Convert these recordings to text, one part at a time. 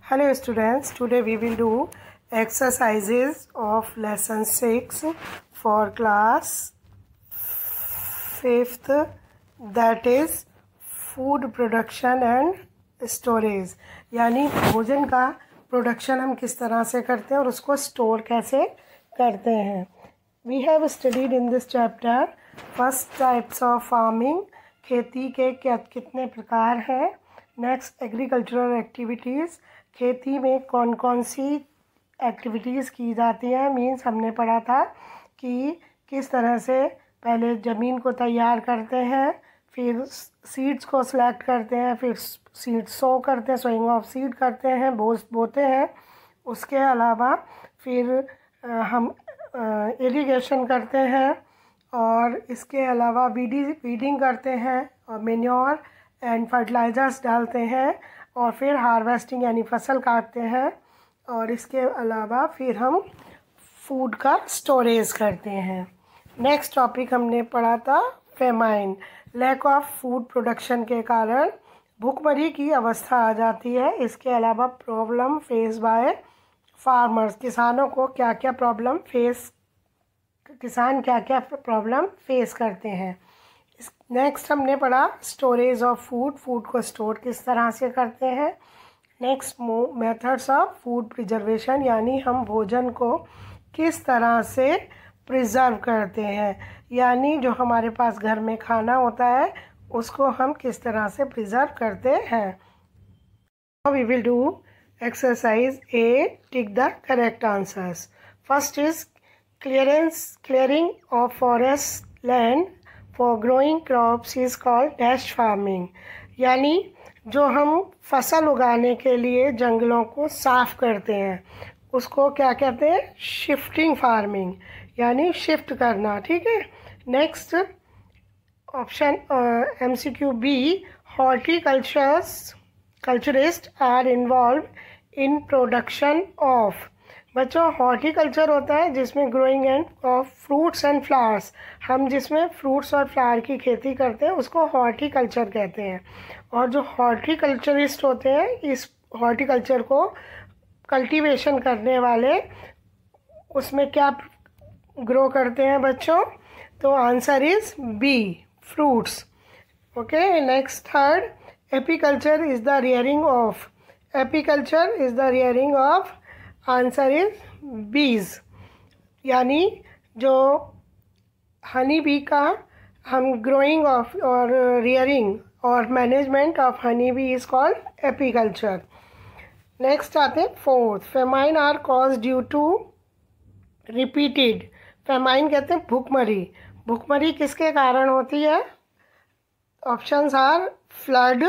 Hello students, today we will do exercises of lesson 6 for class 5th, that is food production and storage। यानी भोजन का production हम किस तरह से करते हैं और उसको स्टोर कैसे करते हैं। We have studied in this chapter first types of farming, खेती के कितने प्रकार हैं। नेक्स्ट एग्रीकल्चरल एक्टिविटीज़, खेती में कौन कौन सी एक्टिविटीज़ की जाती हैं। मीन्स हमने पढ़ा था कि किस तरह से पहले ज़मीन को तैयार करते हैं, फिर सीड्स को सिलेक्ट करते हैं, फिर सीड सो करते हैं, सोइंग ऑफ सीड करते हैं, बोते हैं। उसके अलावा फिर हम इरिगेशन करते हैं और इसके अलावा वीडिंग करते हैं और मेन्योर एंड फर्टिलाइज़र्स डालते हैं और फिर हार्वेस्टिंग यानी फसल काटते हैं और इसके अलावा फिर हम फूड का स्टोरेज करते हैं। नेक्स्ट टॉपिक हमने पढ़ा था famine, lack of food production के कारण भूखमरी की अवस्था आ जाती है। इसके अलावा प्रॉब्लम फेस बाय फार्मर्स, किसानों को क्या क्या प्रॉब्लम फेस करते हैं। नेक्स्ट हमने पढ़ा स्टोरेज ऑफ फूड, फूड को स्टोर किस तरह से करते हैं। Next methods of food preservation, यानी हम भोजन को किस तरह से प्रिजर्व करते हैं, यानी जो हमारे पास घर में खाना होता है उसको हम किस तरह से प्रिजर्व करते हैं। We will do exercise A, tick the correct answers. First is clearing of forest land for growing crops is called dash farming, यानी जो हम फसल उगाने के लिए जंगलों को साफ़ करते हैं उसको क्या कहते हैं, शिफ्टिंग फार्मिंग, यानी शिफ्ट करना। ठीक है। Next option MCQ B, horticulturist are involved in production of. बच्चों, हॉर्टिकल्चर होता है जिसमें growing and of fruits and flowers, हम जिसमें फ्रूट्स और फ्लावर की खेती करते हैं उसको हॉर्टिकल्चर कहते हैं। और जो हॉर्टिकल्चरिस्ट होते हैं इस हॉर्टिकल्चर को कल्टीवेशन करने वाले उसमें क्या ग्रो करते हैं बच्चों, तो answer is B, fruits. Okay. Next third, apiculture is the rearing of, apiculture is the rearing of, answer is bees, यानी जो हनी बी का हम ग्रोइंग ऑफ और रियरिंग और management of honey bee is called apiculture. Next आते हैं fourth, famine are cause due to repeated, famine कहते हैं भूखमरी। भूखमरी किसके कारण होती है, options are flood,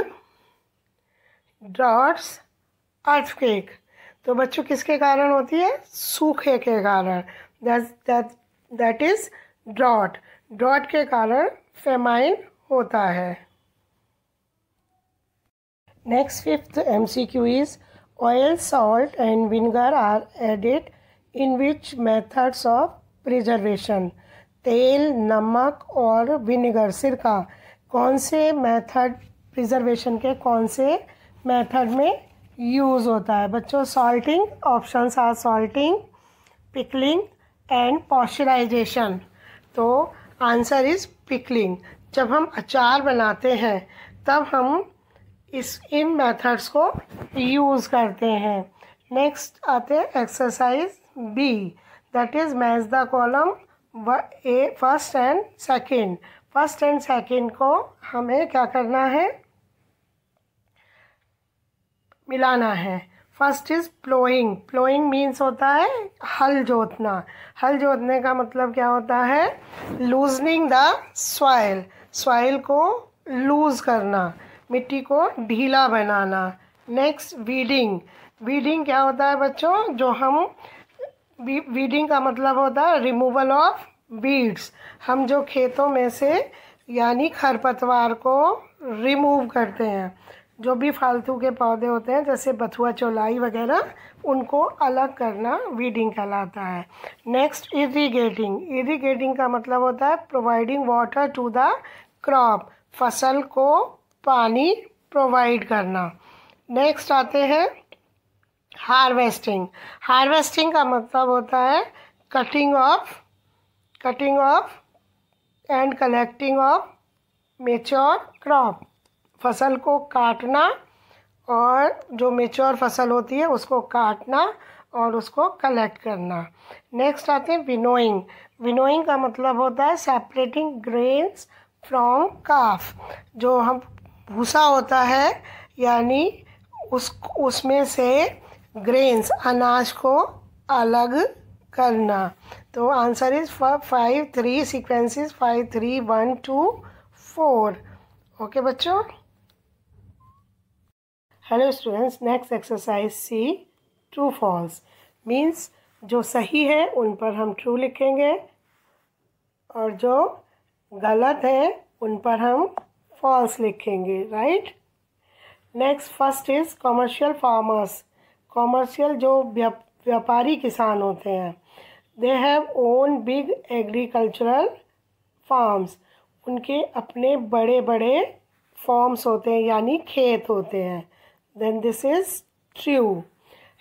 droughts, earthquake. तो बच्चों किसके कारण होती है, सूखे के कारण, दैट इज ड्रॉट, ड्रॉट के कारण फेमाइन होता है। Next fifth MCQ is oil, salt and vinegar are added in which methods of preservation. तेल, नमक और विनेगर, सिरका, कौन से मेथड प्रिजर्वेशन के कौन से मेथड में यूज़ होता है बच्चों। Salting, options are salting, pickling and pasteurization. तो आंसर इज़ पिकलिंग। जब हम अचार बनाते हैं तब हम इन मेथड्स को यूज़ करते हैं। नेक्स्ट आते हैं exercise B, that is match the column A, first and second. First and second को हमें क्या करना है, मिलाना है। First is ploughing, ploughing means होता है हल जोतना। हल जोतने का मतलब क्या होता है, लूजनिंग द सॉइल, सॉइल को लूज़ करना, मिट्टी को ढीला बनाना। नेक्स्ट वीडिंग, वीडिंग क्या होता है बच्चों, जो हम वीडिंग का मतलब होता है रिमूवल ऑफ वीड्स, हम जो खेतों में से यानी खरपतवार को रिमूव करते हैं, जो भी फालतू के पौधे होते हैं जैसे बथुआ, चौलाई वगैरह, उनको अलग करना वीडिंग कहलाता है। नेक्स्ट इरिगेटिंग, इरिगेटिंग का मतलब होता है providing water to the crop, फसल को पानी प्रोवाइड करना। नेक्स्ट आते हैं हार्वेस्टिंग, हार्वेस्टिंग का मतलब होता है cutting of and collecting of mature crop, फसल को काटना और जो मेच्योर फसल होती है उसको काटना और उसको कलेक्ट करना। नेक्स्ट आते हैं विनोइंग। विनोइंग का मतलब होता है सेपरेटिंग ग्रेन्स फ्रॉम काफ। जो हम भूसा होता है यानी उसमें से ग्रेन्स अनाज को अलग करना। तो आंसर इज 5 3 सीक्वेंसेस 5 3 1 2 4। ओके बच्चों। Hello students, next exercise C true false means जो सही है उन पर हम ट्रू लिखेंगे और जो गलत है उन पर हम फॉल्स लिखेंगे, right. Next first is commercial farmers. Commercial जो व्यापारी किसान होते हैं, they have own big agricultural farms. उनके अपने बड़े बड़े फार्म्स होते हैं यानी खेत होते हैं। Then this is true.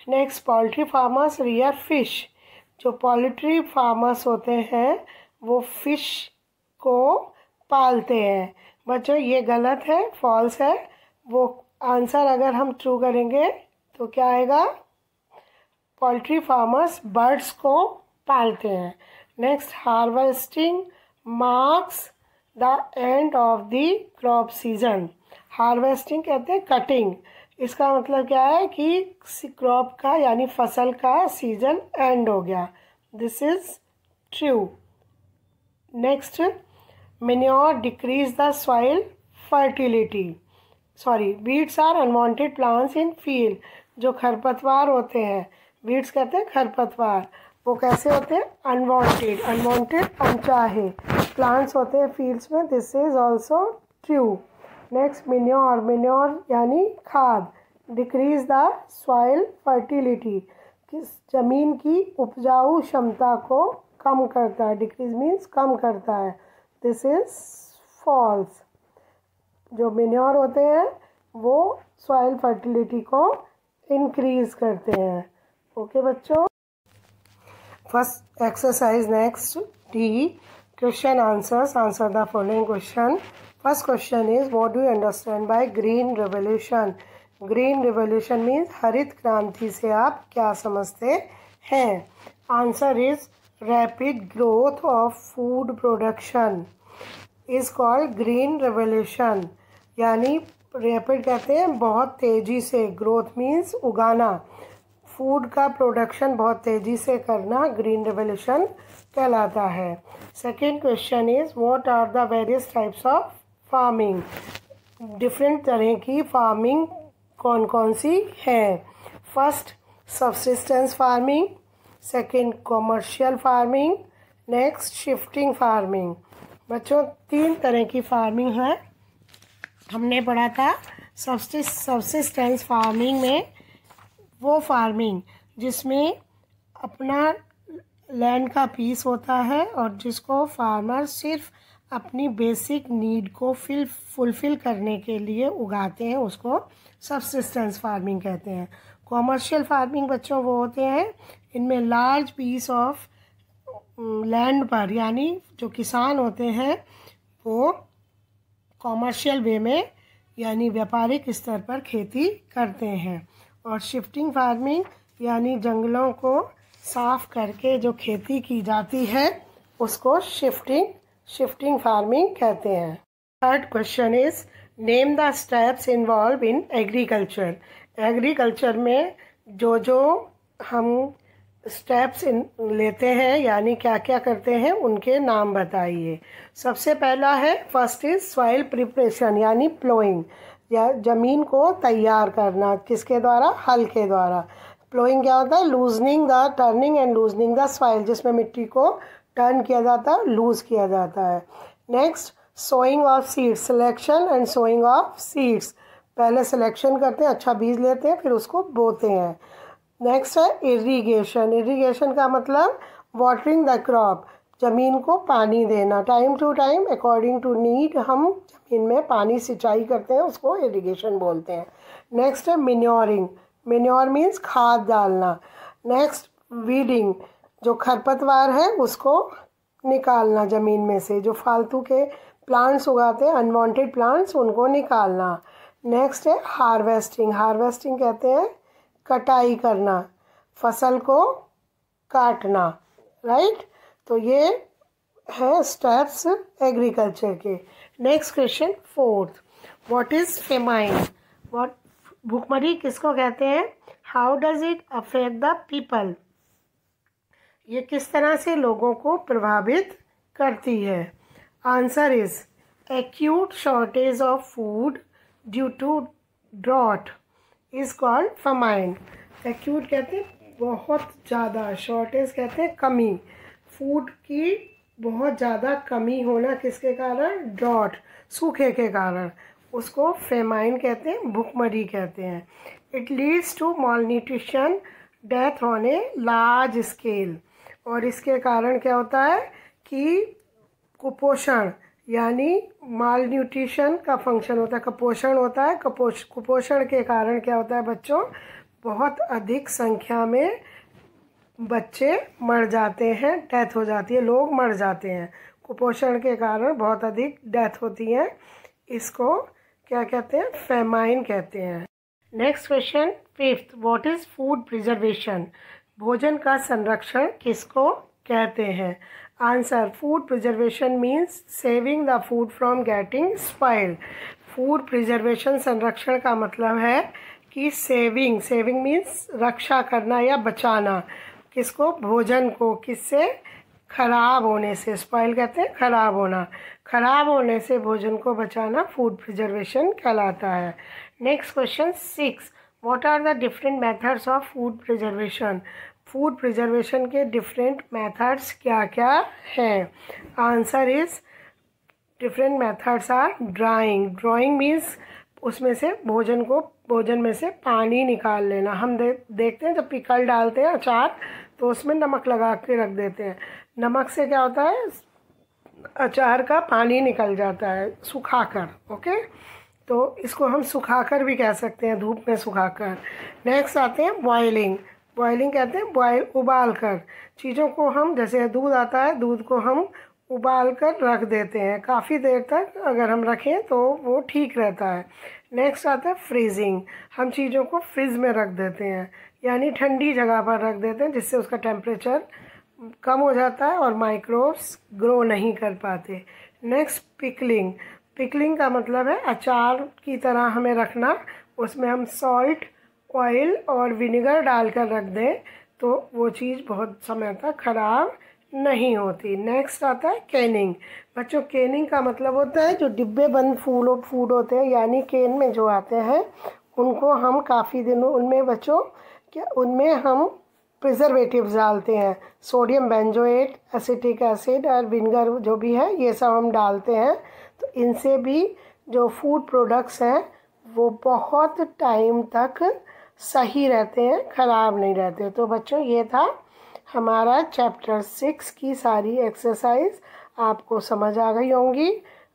Next poultry farmers rear fish. जो पोल्ट्री फार्मर्स होते हैं वो फिश को पालते हैं। बच्चों ये गलत है, फॉल्स है। वो आंसर अगर हम ट्रू करेंगे तो क्या आएगा, पोल्ट्री फार्मर्स बर्ड्स को पालते हैं। Next harvesting marks the end of the crop season. Harvesting कहते हैं कटिंग। इसका मतलब क्या है कि क्रॉप का यानी फसल का सीजन एंड हो गया। This is true. Next manure decrease the soil fertility. Sorry, weeds are unwanted plants in field. जो खरपतवार होते हैं, वीड्स कहते हैं खरपतवार, वो कैसे होते हैं, अनवांटेड। अनवांटेड अनचाहे प्लांट्स होते हैं फील्ड्स में। This is also true. Next manure, manure यानी खाद। डिक्रीज द सॉइल फर्टिलिटी, किस ज़मीन की उपजाऊ क्षमता को कम करता है। डिक्रीज मीन्स कम करता है। This is false. जो मैन्योर होते हैं वो सॉइल फर्टिलिटी को इंक्रीज करते हैं। ओके बच्चों। First exercise next D question answers. Answer the following question. First question is what do you understand by green revolution. Green revolution means हरित क्रांति से आप क्या समझते हैं। Answer is rapid growth of food production is called green revolution. यानी rapid कहते हैं बहुत तेज़ी से, ग्रोथ मीन्स उगाना, फूड का प्रोडक्शन बहुत तेज़ी से करना ग्रीन रेवोल्यूशन कहलाता है। Second question is what are the various types of farming. Different तरह की फार्मिंग कौन कौन सी है। First subsistence farming, second commercial farming, next shifting farming. बच्चों 3 तरह की फार्मिंग है, हमने पढ़ा था। सब्सिस्टेंस फार्मिंग में वो फार्मिंग जिसमें अपना लैंड का पीस होता है और जिसको फार्मर सिर्फ अपनी बेसिक नीड को फुलफ़िल करने के लिए उगाते हैं, उसको सब्सिस्टेंस फार्मिंग कहते हैं। कॉमर्शियल फार्मिंग बच्चों वो होते हैं इनमें लार्ज पीस ऑफ लैंड पर, यानी जो किसान होते हैं वो कॉमर्शियल वे में यानी व्यापारिक स्तर पर खेती करते हैं। और शिफ्टिंग फार्मिंग यानी जंगलों को साफ करके जो खेती की जाती है उसको शिफ्टिंग फार्मिंग कहते हैं। Third question is name the steps involve in agriculture. Agriculture में जो हम स्टेप्स लेते हैं यानी क्या क्या करते हैं उनके नाम बताइए। सबसे पहला है फर्स्ट इज सॉइल प्रिपरेशन यानी प्लोइंग, या ज़मीन को तैयार करना। किसके द्वारा, हल के द्वारा। प्लोइंग क्या होता है, loosening the turning and loosening the soil, जिसमें मिट्टी को टर्न किया जाता है, लूज किया जाता है। Next sowing of seeds, selection and sowing of seeds. पहले सिलेक्शन करते हैं, अच्छा बीज लेते हैं, फिर उसको बोते हैं। नेक्स्ट है इरिगेशन। इरिगेशन का मतलब वाटरिंग द क्रॉप, ज़मीन को पानी देना। Time to time according to need हम ज़मीन में पानी सिंचाई करते हैं, उसको इरिगेशन बोलते हैं। नेक्स्ट है मिन्योरिंग। मेन्योर मीन्स खाद डालना। नेक्स्ट वीडिंग, जो खरपतवार है उसको निकालना ज़मीन में से, जो फालतू के प्लांट्स उगाते हैं अनवांटेड प्लांट्स उनको निकालना। नेक्स्ट है हार्वेस्टिंग, हार्वेस्टिंग कहते हैं कटाई करना, फसल को काटना, राइट। तो ये है स्टेप्स एग्रीकल्चर के। Next question fourth, what is famine, what भूखमरी किसको कहते हैं, how does it affect the people, ये किस तरह से लोगों को प्रभावित करती है। Answer is acute shortage of food due to drought is called famine. Acute कहते हैं बहुत ज़्यादा, शॉर्टेज कहते हैं कमी, फूड की बहुत ज़्यादा कमी होना किसके कारण, ड्रॉट सूखे के कारण, उसको फेमाइन कहते हैं, भूखमरी कहते हैं। It leads to malnutrition, death on a large scale, और इसके कारण क्या होता है कि कुपोषण, यानी माल न्यूट्रिशन का फंक्शन होता है, कुपोषण होता है, कुपोषण के कारण क्या होता है बच्चों, बहुत अधिक संख्या में बच्चे मर जाते हैं, डेथ हो जाती है, लोग मर जाते हैं, कुपोषण के कारण बहुत अधिक डेथ होती है, इसको क्या कहते हैं, फेमाइन कहते हैं। Next question fifth, what is food preservation, भोजन का संरक्षण किसको कहते हैं। Answer, food preservation means saving the food from getting spoiled. Food preservation संरक्षण का मतलब है कि सेविंग, सेविंग मीन्स रक्षा करना या बचाना, किसको, भोजन को, किससे, खराब होने से, स्पॉइल कहते हैं खराब होना, खराब होने से भोजन को बचाना फूड प्रिजर्वेशन कहलाता है। Next question six, what are the different methods of food preservation, food preservation के डिफरेंट मेथड्स क्या क्या हैं। Answer is different methods are drying, drying means उसमें से भोजन में से पानी निकाल लेना। हम देखते हैं जब पिकल डालते हैं अचार तो उसमें नमक लगा के रख देते हैं, नमक से क्या होता है अचार का पानी निकल जाता है सुखाकर, ओके, तो इसको हम सुखाकर भी कह सकते हैं, धूप में सुखाकर। नेक्स्ट आते हैं बॉइलिंग, बॉइलिंग कहते हैं बॉयल, उबाल कर चीज़ों को हम, जैसे दूध आता है, दूध को हम उबाल कर रख देते हैं, काफ़ी देर तक अगर हम रखें तो वो ठीक रहता है। नेक्स्ट आता है फ्रीजिंग, हम चीज़ों को फ्रिज में रख देते हैं, यानी ठंडी जगह पर रख देते हैं जिससे उसका टेम्परेचर कम हो जाता है और माइक्रोब्स ग्रो नहीं कर पाते। नेक्स्ट पिकलिंग, पिकलिंग का मतलब है अचार की तरह हमें रखना, उसमें हम सॉल्ट, ऑयल और विनेगर डालकर रख दें तो वो चीज़ बहुत समय तक ख़राब नहीं होती। नेक्स्ट आता है कैनिंग, बच्चों कैनिंग का मतलब होता है जो डिब्बे बंद फूड होते हैं, यानी कैन में जो आते हैं उनको हम काफ़ी दिनों, उनमें बच्चों क्या, उनमें हम प्रिजर्वेटिव्स डालते हैं, सोडियम बेंजोएट, एसिटिक एसिड और विनेगर जो भी है ये सब हम डालते हैं, तो इनसे भी जो फूड प्रोडक्ट्स हैं वो बहुत टाइम तक सही रहते हैं, ख़राब नहीं रहते। तो बच्चों ये था हमारा चैप्टर 6 की सारी एक्सरसाइज, आपको समझ आ गई होंगी।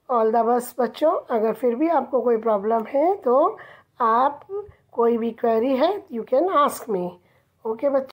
ऑल द बेस्ट बच्चों, अगर फिर भी आपको कोई प्रॉब्लम है तो आप, कोई भी क्वेरी है you can ask me, okay बच्चों।